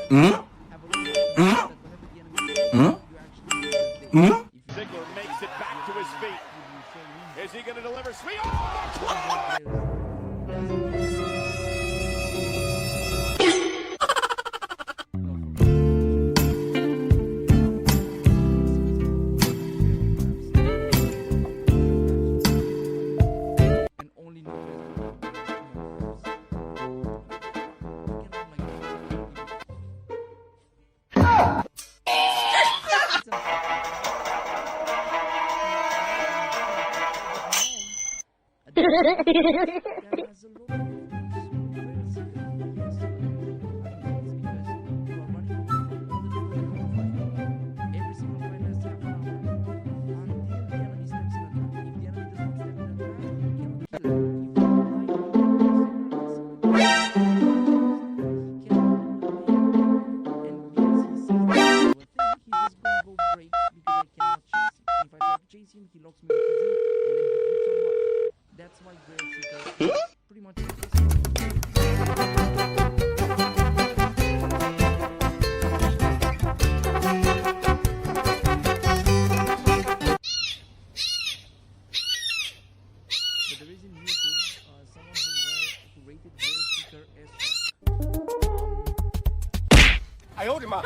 Ziggler makes it back to his feet. Is he going to deliver? Sweet. Oh! He locks me in and then he that's why pretty much but there is in YouTube someone who rated 𝐃𝐨𝐬𝐞 as I hold him up.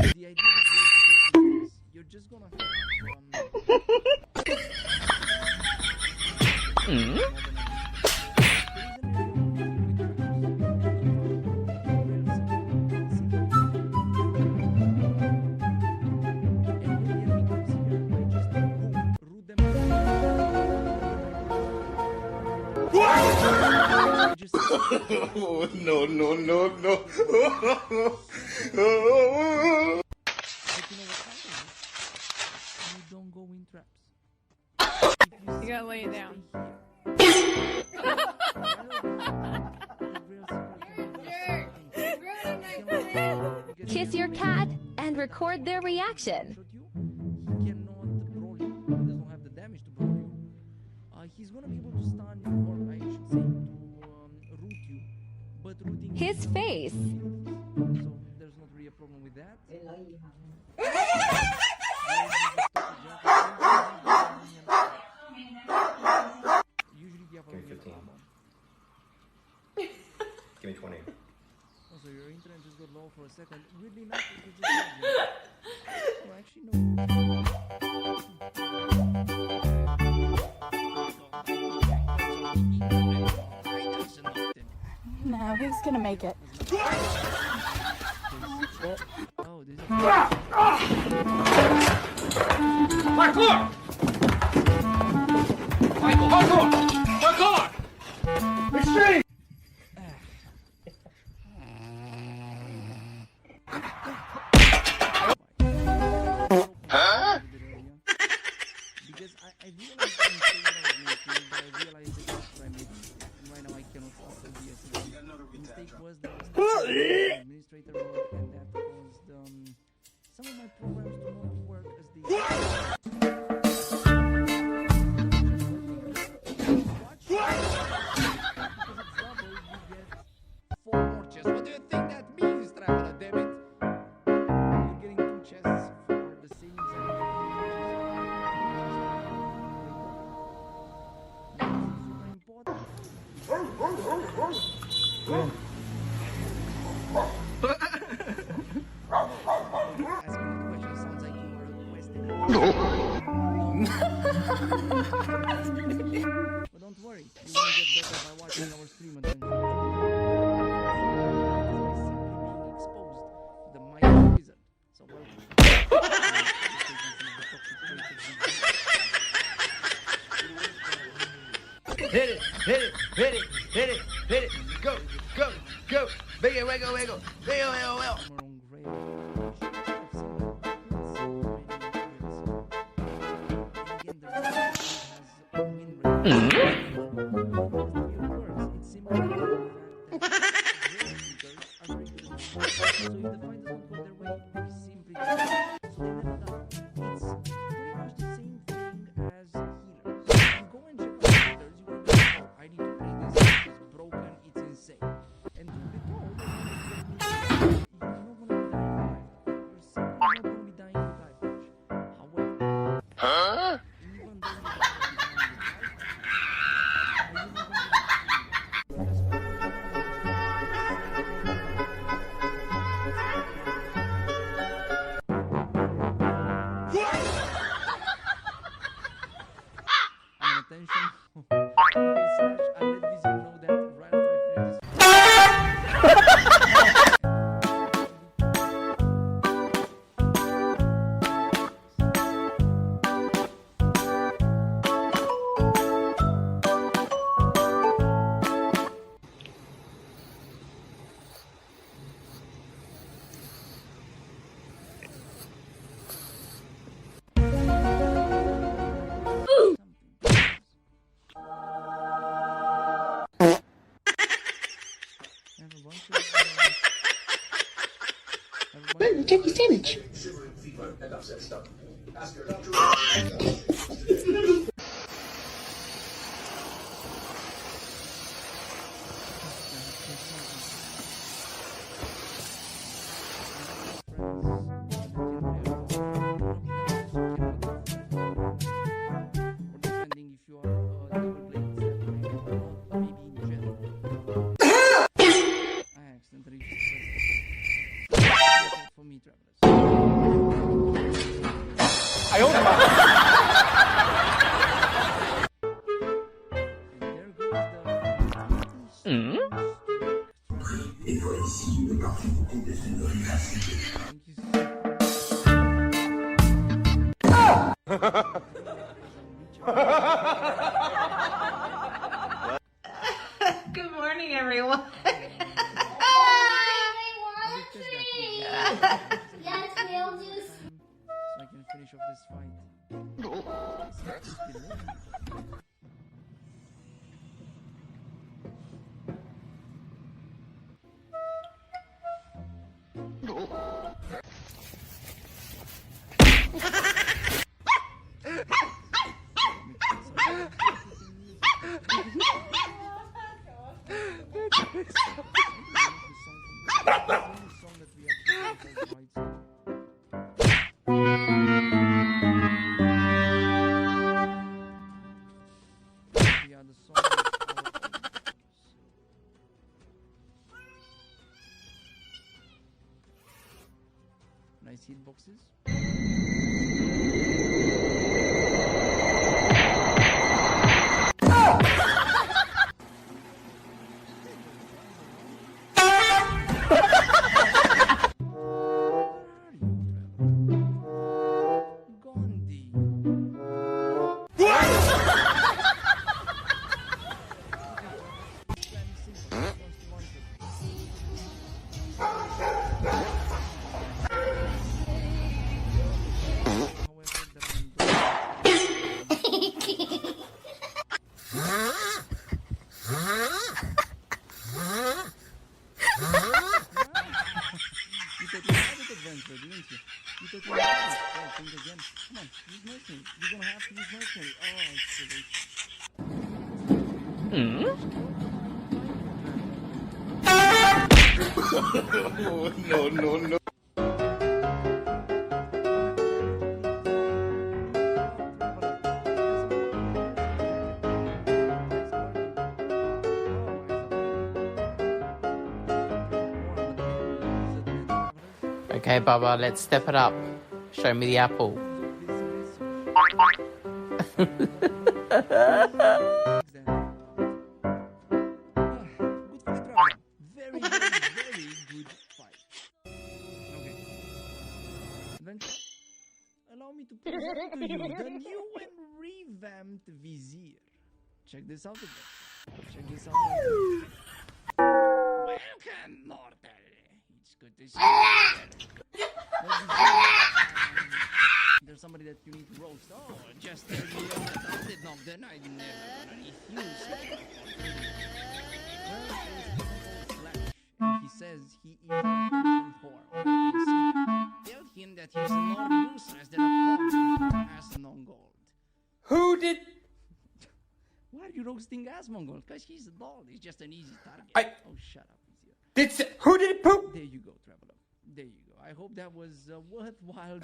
The idea is you're just gonna have Oh, no, no, no, no. But you know what happens? You don't go in traps. You gotta lay it down. Kiss your cat and record their reaction. He cannot brawl you. He doesn't have the damage to brawl you. He's gonna be able to stun you, or I should say to root you. But rooting His face. so there's not really a problem with that. Usually you have a 15. Give me 20. Also, your internet just got low for a second. Really nice. No, actually, no. No, who's gonna make it? Oh, this is Parkour! Michael, parkour! Parkour! Extreme! huh? Because I realized the mistake that I was making, but I realized the error I made, and right now I cannot stop the DSL. The mistake was that I started the administrator mode, and that caused some of my programs to not work as they What do you think that means, traveler? Damn it! You're getting 2 chests for the same exact important. Asking the question sounds like you were requesting. But don't worry, you will get better by watching our stream and then Hit it, hit it, hit it, hit it, hit it. Go, go, go. Wiggle, wiggle, wiggle. Wiggle, wiggle, wiggle. It's pretty much the same thing. Even though you don't attention. Okay, Serge, I'll let Vizir know that right after I finish Mmm, turkey sandwich. for me, travelers. Good morning, everyone. Yes, we'll do. So I can finish off this fight. Nice hit boxes. Didn't you? You took me out. Well, think again. Come on, use mercenary. You're gonna have to use mercenary. Oh, it's too late. No. Okay, Baba, let's step it up. Show me the apple. Very good fight. Okay. Adventure, allow me to present to you the new and revamped Vizier. Check this out again. Check this out. Welcome, mortal. It's good to see you. There's somebody that you need to roast. Oh, just tell me all about it. No, then I never refuse it. Well, there's Flash, and he says he is a Persian whore. I can see that. Tell him that he's no useless than a pawn as non-gold. Who did... Why are you roasting Asmongold? Because he's a doll. He's just an easy target. I- Oh, shut up. Easier. Who did it poop? There you go, Traveler. There you go. I hope that was worthwhile.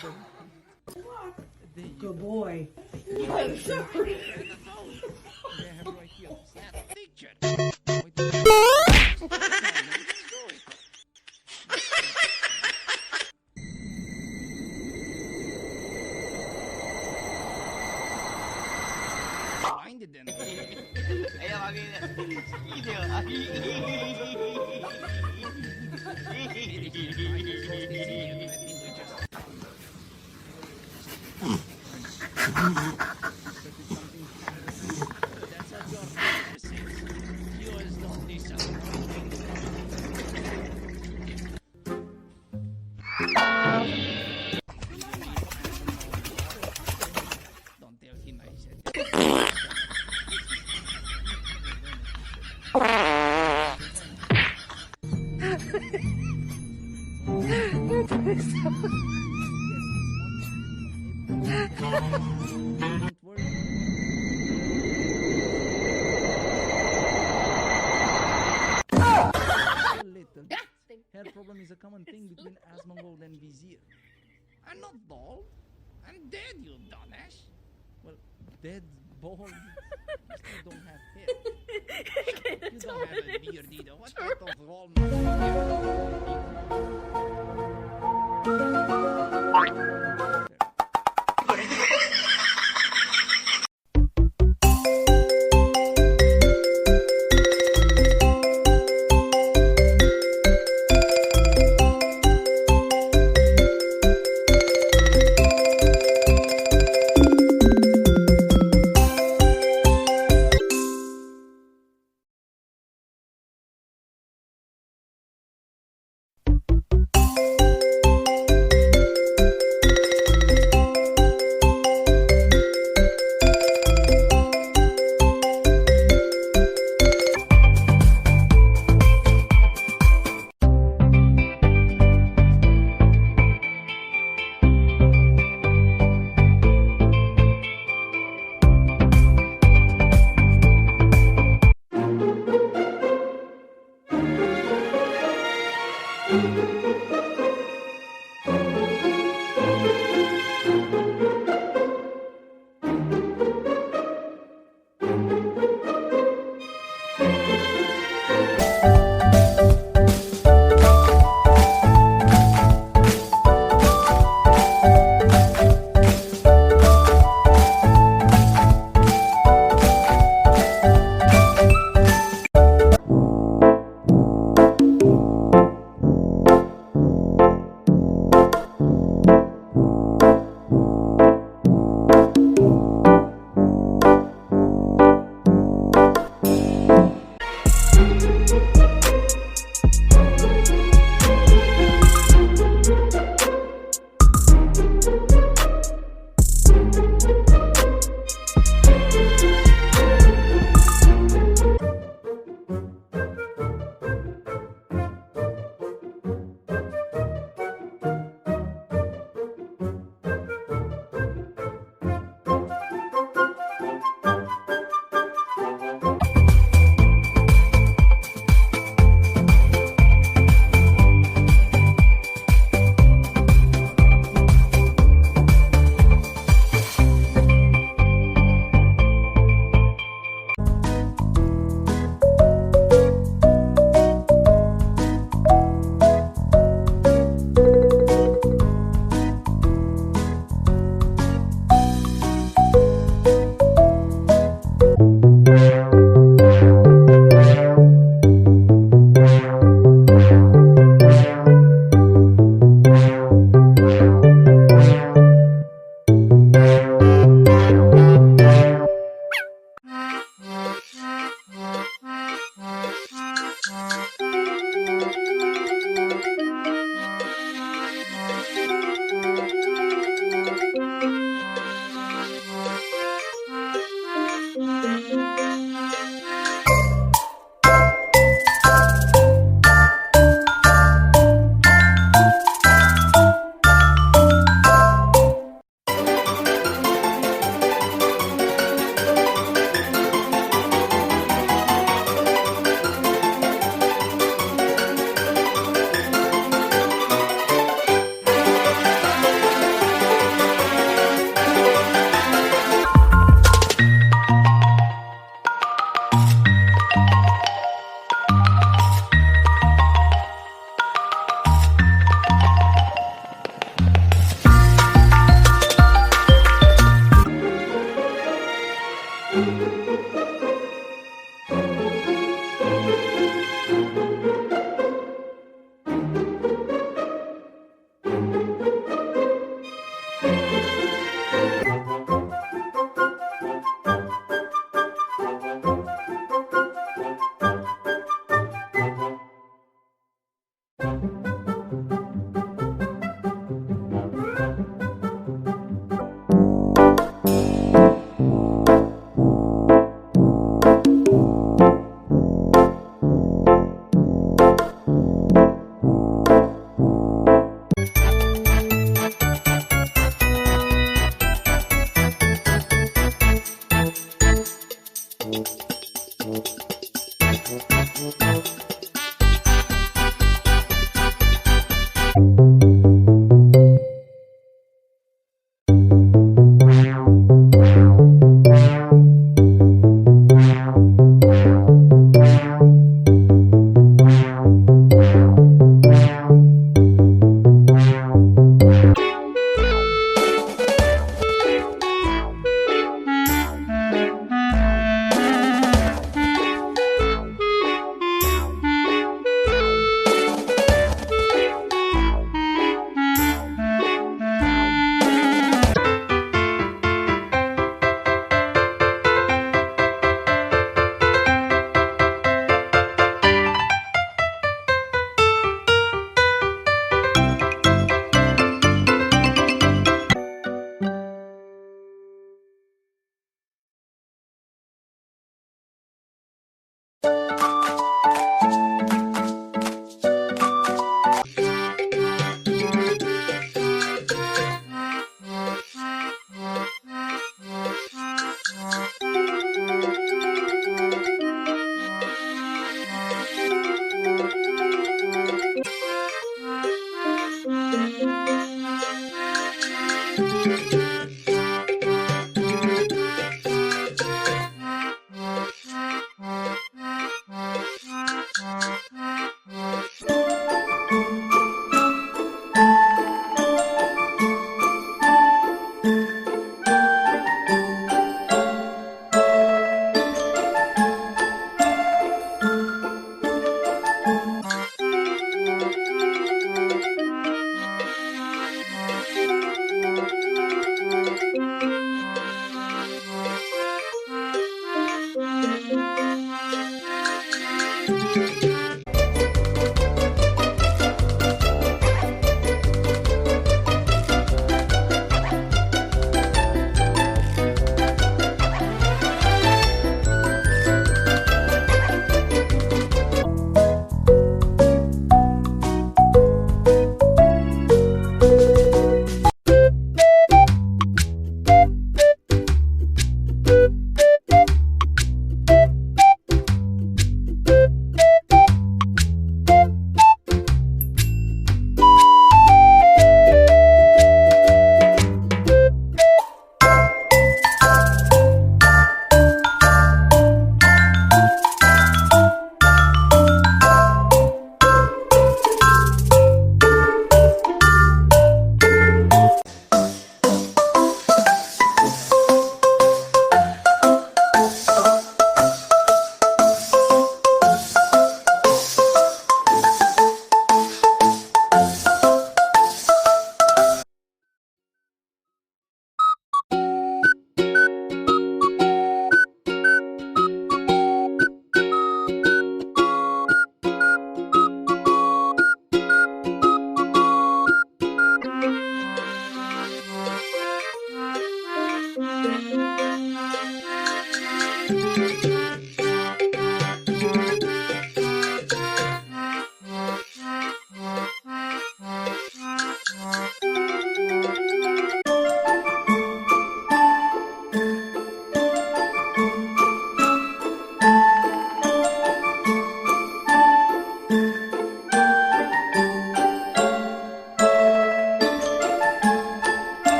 There you Good go. boy. I'm sorry. I have right here. Snap picture. Blinded them. Ayan, That's what your father says. Yours don't listen. Don't tell him I said that. Don't worry. A little bit. Hair problem is a common thing between 𝐂𝐚𝐮𝐿 and vizier. I'm not bald. I'm dead, you dumbass. Well, dead, bald. I still don't have hair. You don't have a beard either. What type of walnut?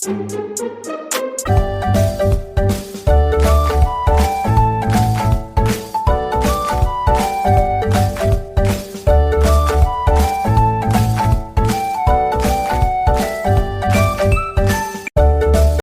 Thank you.